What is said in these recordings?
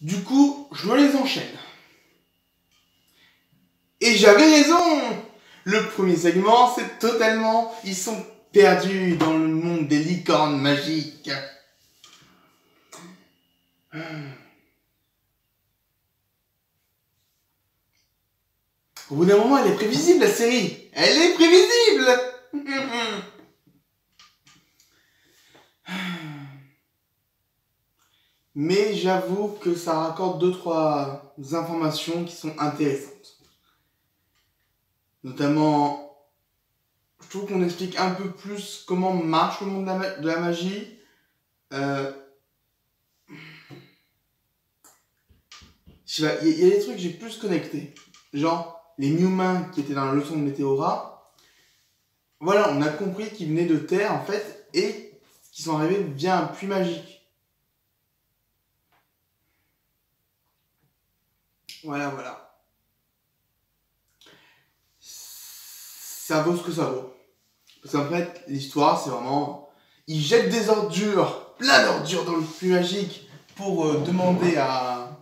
Du coup, je me les enchaîne. Et j'avais raison! Le premier segment, c'est totalement... Ils sont perdus dans le monde des licornes magiques. Au bout d'un moment, elle est prévisible, la série. Elle est prévisible! Mais j'avoue que ça raccorde 2-3 informations qui sont intéressantes. Notamment, je trouve qu'on explique un peu plus comment marche le monde de la magie. Il y a des trucs que j'ai plus connectés. Genre, les Newman qui étaient dans la leçon de Météora. Voilà, on a compris qu'ils venaient de Terre, en fait, et qu'ils sont arrivés via un puits magique. Voilà. Ça vaut ce que ça vaut. Parce qu'en fait, l'histoire, c'est vraiment... Ils jettent des ordures, plein d'ordures dans le puits magique pour demander à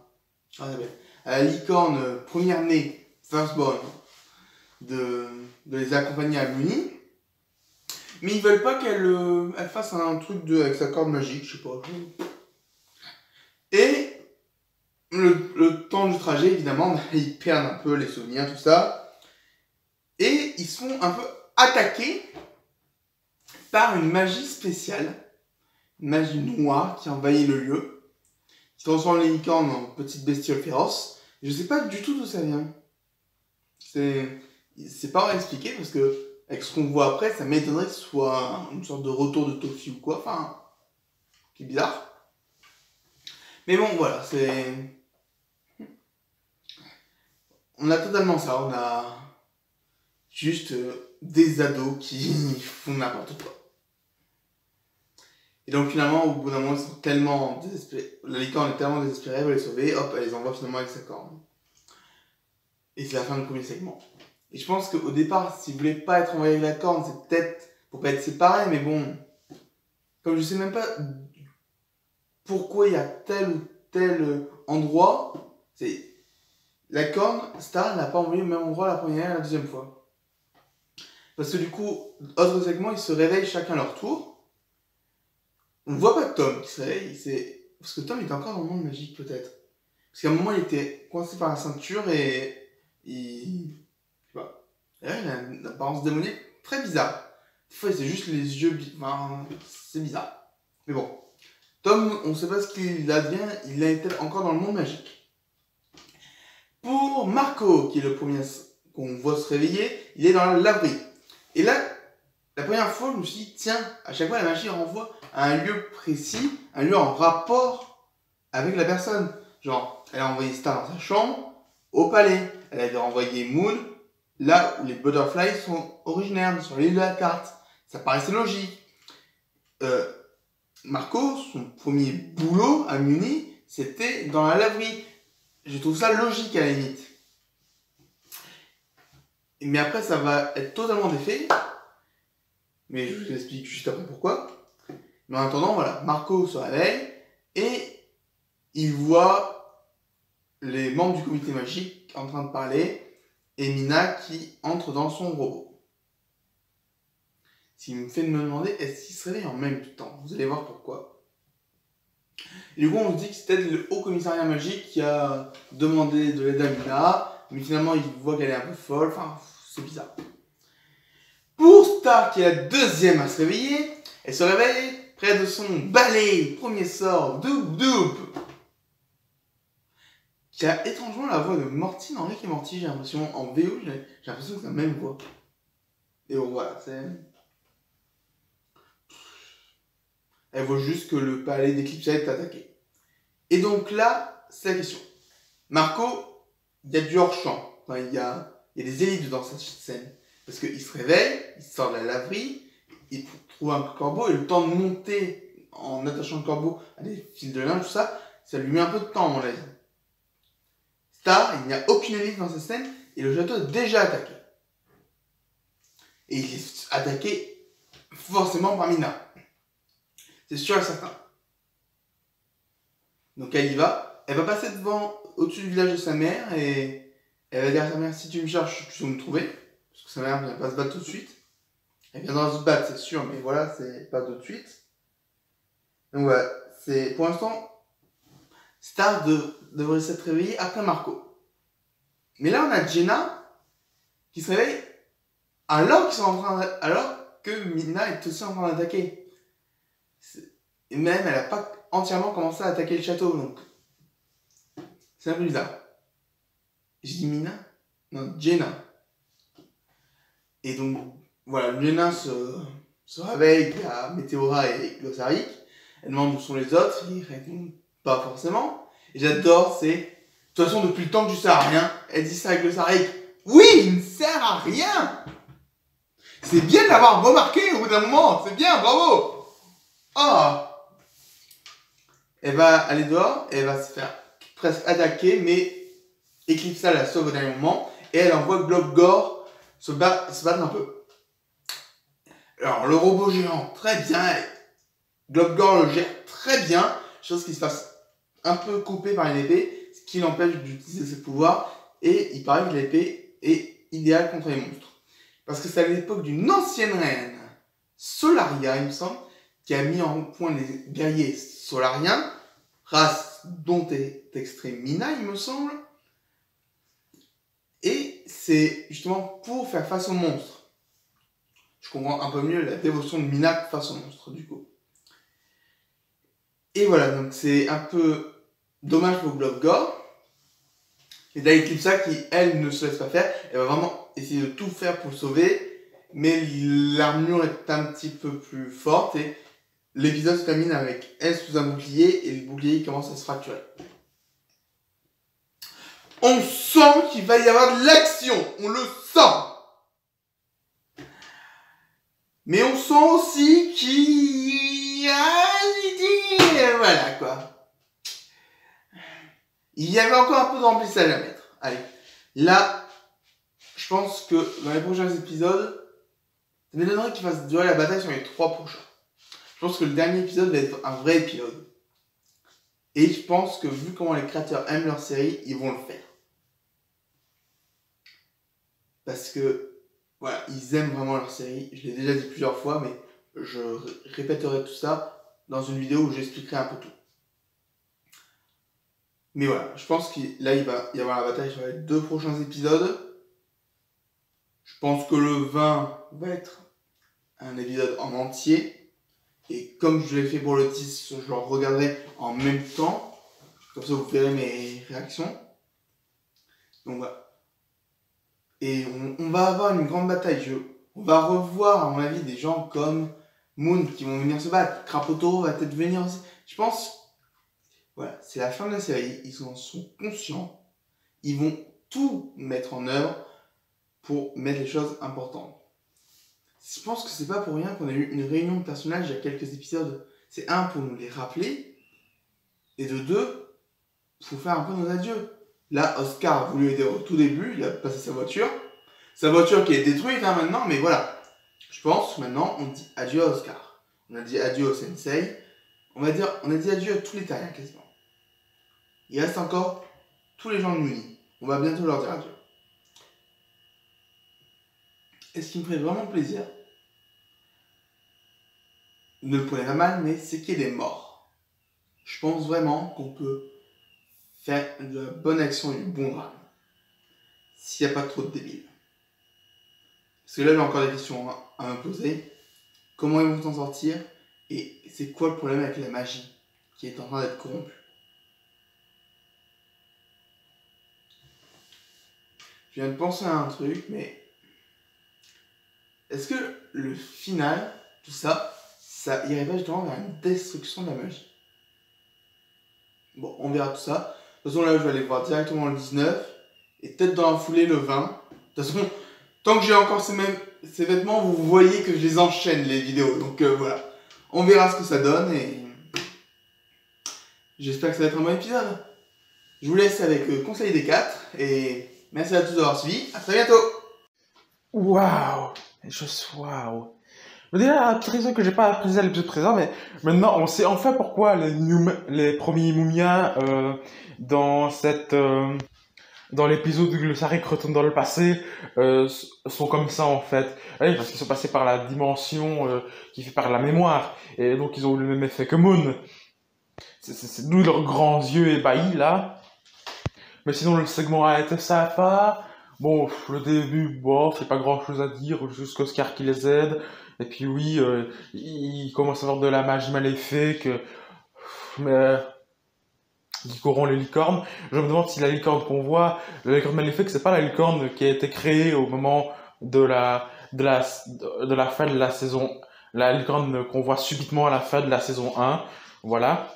la licorne première née, Firstborn, de les accompagner à Muni. Mais ils veulent pas qu'elle fasse un truc avec sa corde magique, je sais pas. Et le temps du trajet, évidemment, ils perdent un peu les souvenirs, tout ça. Et ils se font un peu attaquer par une magie spéciale. Une magie noire qui envahit le lieu. Qui transforme les licornes en petites bestioles féroces. Je sais pas du tout d'où ça vient. C'est pas expliqué parce que avec ce qu'on voit après, ça m'étonnerait que ce soit une sorte de retour de Tofi ou quoi. Enfin, c'est bizarre. Mais bon, voilà, c'est... On a totalement ça, on a juste des ados qui font n'importe quoi. Et donc finalement, au bout d'un moment, ils sont tellement désespérés. La licorne est tellement désespérée, elle veut les sauver, hop, elle les envoie finalement avec sa corne. Et c'est la fin du premier segment. Et je pense qu'au départ, s'ils voulaient pas être envoyés avec la corne, c'est peut-être pour pas être séparés, mais bon... Comme je sais même pas pourquoi il y a tel ou tel endroit, c'est... La corne, Star n'a pas envoyé au même endroit la première et la deuxième fois. Parce que du coup, autre segment, ils se réveillent chacun à leur tour. On ne voit pas Tom qui se réveille, parce que Tom est encore dans le monde magique peut-être. Parce qu'à un moment, il était coincé par la ceinture et il... Je sais pas. D'ailleurs, il a une apparence démoniaque très bizarre. Des fois, c'est juste les yeux... Enfin, c'est bizarre. Mais bon. Tom, on ne sait pas ce qu'il advient, il est encore dans le monde magique. Pour Marco, qui est le premier qu'on voit se réveiller, il est dans la laverie. Et là, la première fois, je me suis dit, tiens, à chaque fois, la magie renvoie à un lieu précis, un lieu en rapport avec la personne. Genre, elle a envoyé Star dans sa chambre, au palais. Elle avait renvoyé Moon, là où les Butterflies sont originaires, sur l'île de la carte. Ça paraissait logique. Marco, son premier boulot à Muni, c'était dans la laverie. Je trouve ça logique à la limite. Mais après, ça va être totalement défait. Mais je vous explique juste après pourquoi. Mais en attendant, voilà, Marco se réveille et il voit les membres du comité magique en train de parler et Mina qui entre dans son robot. Ce qui me fait me demander, est-ce qu'ils se réveillent en même temps? Vous allez voir pourquoi. Et du coup, on se dit que c'est peut-être le haut commissariat magique qui a demandé de l'aide à Mina, mais finalement, il voit qu'elle est un peu folle. Enfin, c'est bizarre. Pour Star, qui est la deuxième à se réveiller, elle se réveille près de son balai. Premier sort, Doup Doup, qui a étrangement la voix de Morty dans Rick et Morty. J'ai l'impression, en VO, j'ai l'impression que c'est la même voix. Et bon, voilà, c'est... Elle voit juste que le palais d'Eclipse est attaqué. Et donc là, c'est la question. Marco, il y a du hors-champ. Enfin, il y a des élites dans cette scène. Parce qu'il se réveille, il sort de la laverie, il trouve un corbeau, et le temps de monter en attachant le corbeau à des fils de linge, tout ça, ça lui met un peu de temps, à mon avis. Star, il n'y a aucune élite dans cette scène, et le château est déjà attaqué. Et il est attaqué forcément par Mina. C'est sûr et certain. Donc elle y va, elle va passer devant, au-dessus du village de sa mère et elle va dire à sa mère si tu me cherches, tu dois me trouver. Parce que sa mère ne vient pas se battre tout de suite. Elle viendra se battre, c'est sûr, mais voilà, c'est pas tout de suite. Donc voilà, c'est pour l'instant, Star devrait s'être réveillé après Marco. Mais là, on a Jenna qui se réveille alors que Mina est aussi en train d'attaquer. Et même, elle n'a pas entièrement commencé à attaquer le château, donc c'est un peu bizarre. Je dis Mina? Non, Jenna. Et donc, voilà, Jenna se réveille, il y a Météora et Glossaric. Elle demande où sont les autres, ils répondent pas forcément. Et j'adore, c'est, de toute façon, depuis le temps que tu sers à rien, elle dit ça avec Glossaric. Oui, il ne sert à rien! C'est bien de l'avoir remarqué au bout d'un moment, c'est bien, bravo! Oh! Elle va aller dehors, et elle va se faire presque attaquer, mais Eclipsa la sauve au dernier moment, et elle envoie Globgor se battre un peu. Alors, le robot géant, très bien, Globgor le gère très bien, chose qui se fasse un peu couper par une épée, ce qui l'empêche d'utiliser ses pouvoirs, et il paraît que l'épée est idéale contre les monstres. Parce que c'est à l'époque d'une ancienne reine, Solaria, il me semble, qui a mis en point les guerriers solariens, race dont est extrait Mina, il me semble. Et c'est justement pour faire face aux monstres. Je comprends un peu mieux la dévotion de Mina face aux monstres, du coup. Et voilà, donc c'est un peu dommage pour Globgor. Et là, Eclipsa qui, elle, ne se laisse pas faire. Elle va vraiment essayer de tout faire pour le sauver. Mais l'armure est un petit peu plus forte. Et l'épisode se termine avec elle sous un bouclier. Et le bouclier commence à se fracturer. On sent qu'il va y avoir de l'action. On le sent. Mais on sent aussi qu'il y a l'idée. Voilà quoi. Il y avait encore un peu de remplissage à mettre. Allez. Là, je pense que dans les prochains épisodes, ça m'étonnerait qu'il fasse durer la bataille sur les 3 prochains. Je pense que le dernier épisode va être un vrai épisode. Et je pense que vu comment les créateurs aiment leur série, ils vont le faire. Parce que, voilà, ils aiment vraiment leur série. Je l'ai déjà dit plusieurs fois, mais je répéterai tout ça dans une vidéo où j'expliquerai un peu tout. Mais voilà, je pense que là, il va y avoir la bataille sur les 2 prochains épisodes. Je pense que le 20 va être un épisode en entier. Et comme je l'ai fait pour le 10, je le regarderai en même temps. Comme ça, vous verrez mes réactions. Donc voilà. Et on va avoir une grande bataille. On va revoir, à mon avis, des gens comme Moon qui vont venir se battre. Krapotoro va peut-être venir aussi. Je pense, voilà, c'est la fin de la série. Ils en sont conscients. Ils vont tout mettre en œuvre pour mettre les choses importantes. Je pense que c'est pas pour rien qu'on a eu une réunion de personnages il y a quelques épisodes. C'est un, pour nous les rappeler. Et de deux, pour faire un peu nos adieux. Là, Oscar a voulu aider au tout début, il a passé sa voiture. Sa voiture qui est détruite maintenant, mais voilà. Je pense maintenant, on dit adieu à Oscar. On a dit adieu au Sensei. On a dit adieu à tous les terriens quasiment. Il reste encore tous les gens de Muni. On va bientôt leur dire adieu. Et ce qui me ferait vraiment plaisir, ne le prenez pas mal, mais c'est qu'il y ait des morts. Je pense vraiment qu'on peut faire de la bonne action et du bon drame. S'il n'y a pas trop de débiles. Parce que là, j'ai encore des questions à me poser. Comment ils vont s'en sortir? Et c'est quoi le problème avec la magie qui est en train d'être corrompue? Je viens de penser à un truc, mais est-ce que le final, tout ça, ça irait pas justement vers une destruction de la magie? Bon, on verra tout ça. De toute façon, là, je vais aller voir directement le 19 et peut-être dans la foulée le 20. De toute façon, tant que j'ai encore ces vêtements, vous voyez que je les enchaîne, les vidéos. Donc voilà, on verra ce que ça donne et j'espère que ça va être un bon épisode. Je vous laisse avec Conseil des 4 et merci à tous d'avoir suivi. À très bientôt. Waouh! Juste waouh! Mais déjà, la petite raison que j'ai pas apprécié à l'épisode présent, mais maintenant on sait enfin pourquoi les premiers Moumiens dans dans l'épisode où le Sarik retourne dans le passé sont comme ça en fait. Oui, parce qu'ils sont passés par la dimension qui fait par la mémoire. Et donc ils ont eu le même effet que Moon. C'est d'où leurs grands yeux ébahis là. Mais sinon le segment a été sympa. Bon, le début, bon, c'est pas grand chose à dire, juste qu'Oscar qui les aide. Et puis oui, il commence à avoir de la magie maléfique, mais qui corrompt les licornes. Je me demande si la licorne qu'on voit, la licorne maléfique, c'est pas la licorne qui a été créée au moment de la fin de la saison, la licorne qu'on voit subitement à la fin de la saison 1. Voilà.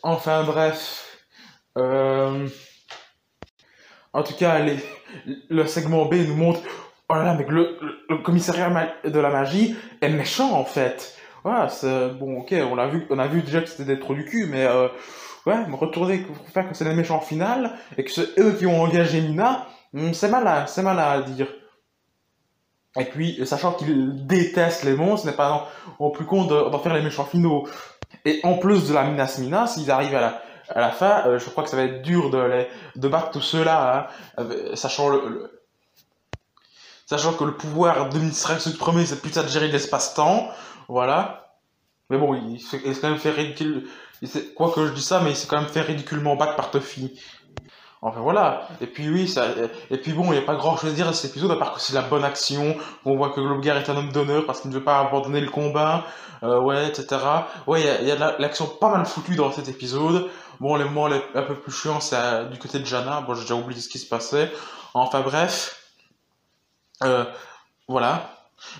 Enfin bref. Euh, En tout cas, le segment B nous montre, oh là là, mais le commissariat de la magie est méchant en fait. Voilà, c'est bon, ok, on a vu déjà que c'était des trous du cul, mais ouais, me retourner pour faire que c'est les méchants final et que c'est eux qui ont engagé Mina, c'est malin à dire. Et puis, sachant qu'ils détestent les monstres, n'est pas au plus con d'en faire les méchants finaux. Et en plus de la menace Mina, s'ils arrivent à la fin, je crois que ça va être dur de battre tous ceux-là, hein, sachant que le pouvoir de Mistral Suprême, c'est putain de gérer l'espace-temps, voilà. Mais bon, il s'est quand même fait ridicule. Quoi que je dis ça, mais il s'est quand même fait ridiculement battre par Tuffy. Enfin voilà. Et puis oui, et puis bon, il n'y a pas grand chose à dire à cet épisode, à part que c'est la bonne action. On voit que Globgar est un homme d'honneur parce qu'il ne veut pas abandonner le combat, ouais, etc. Ouais, il y a de l'action pas mal foutue dans cet épisode. Bon, les moments un peu plus chiants, c'est du côté de Jana. Bon, j'ai déjà oublié ce qui se passait. Enfin bref, euh, voilà.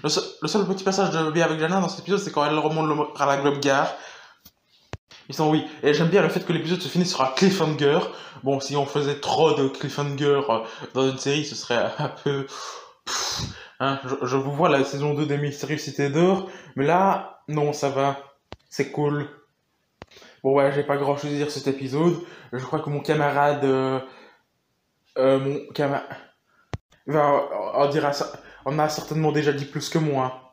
Le seul petit passage de bien avec Jana dans cet épisode, c'est quand elle remonte à la Globgar. Ils sont oui. Et j'aime bien le fait que l'épisode se finisse sur un cliffhanger. Bon, si on faisait trop de cliffhanger dans une série, ce serait un peu... Hein, je vous vois la saison 2 des Mystérieux Cité d'Or. Mais là, non, ça va. C'est cool. Bon, ouais, j'ai pas grand chose à dire sur cet épisode. Je crois que mon camarade... mon camarade... On a certainement déjà dit plus que moi.